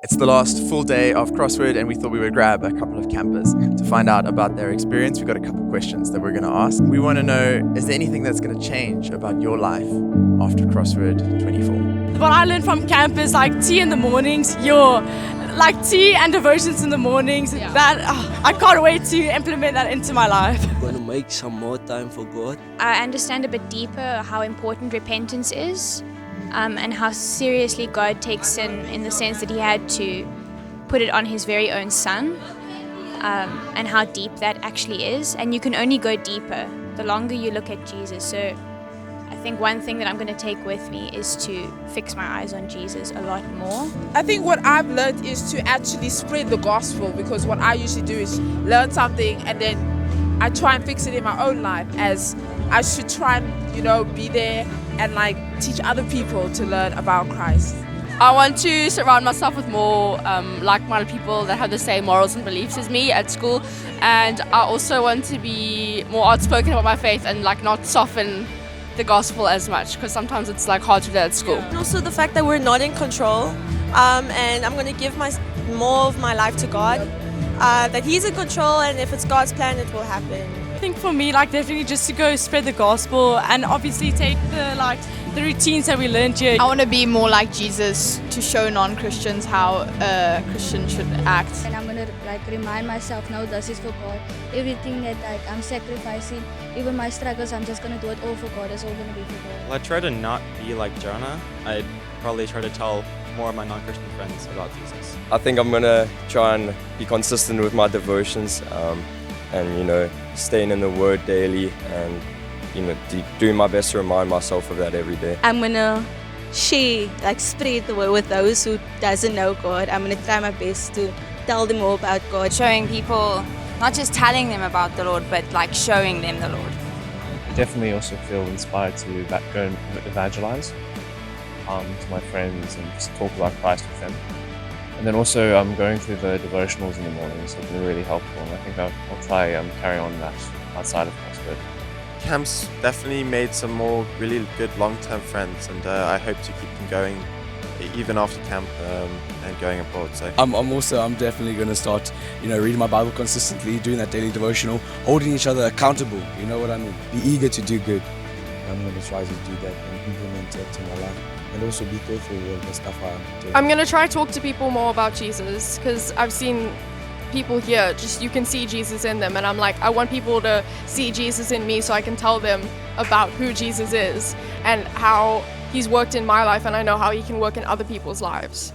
It's the last full day of Crossword, and we thought we would grab a couple of campers to find out about their experience. We've got a couple of questions that we're going to ask. We want to know, is there anything that's going to change about your life after Crossword 24? What I learned from camp is like tea in the mornings, tea and devotions in the mornings. That I can't wait to implement that into my life. I'm going to make some more time for God. I understand a bit deeper how important repentance is. And how seriously God takes sin in the sense that he had to put it on his very own son, and how deep that actually is. And you can only go deeper the longer you look at Jesus. So I think one thing that I'm going to take with me is to fix my eyes on Jesus a lot more. I think what I've learned is to actually spread the gospel, because what I usually do is learn something and then I try and fix it in my own life, as I should try and, be there and teach other people to learn about Christ. I want to surround myself with more like-minded people that have the same morals and beliefs as me at school, and I also want to be more outspoken about my faith and not soften the gospel as much, because sometimes it's hard to do that at school. And also the fact that we're not in control, and I'm going to give more of my life to God, that he's in control, and if it's God's plan it will happen. I think for me, definitely just to go spread the gospel and obviously take the routines that we learned here. I want to be more like Jesus, to show non-Christians how a Christian should act. And I'm going to remind myself, no, this is for God. Everything that I'm sacrificing, even my struggles, I'm just going to do it all for God. It's all going to be for God. Well, I try to not be like Jonah. I'd probably try to tell more of my non-Christian friends about Jesus. I think I'm going to try and be consistent with my devotions, and staying in the Word daily, and doing my best to remind myself of that every day. I'm going to share, spread the word with those who doesn't know God. I'm going to try my best to tell them more about God. Showing people, not just telling them about the Lord, but showing them the Lord. Definitely also feel inspired to go and evangelize to my friends and just talk about Christ with them. And then also going through the devotionals in the mornings have been really helpful, and I think I'll try carry on that outside of Crossword. Camp's definitely made some more really good long-term friends, and I hope to keep them going even after camp and going abroad. So I'm definitely going to start reading my Bible consistently, doing that daily devotional, holding each other accountable, you know what I mean? Be eager to do good. I'm going to try to do that and implement it in my life, and also be careful with the stuff I'm doing. I'm going to try to talk to people more about Jesus, because I've seen people here, you can see Jesus in them, and I'm I want people to see Jesus in me so I can tell them about who Jesus is and how he's worked in my life, and I know how he can work in other people's lives.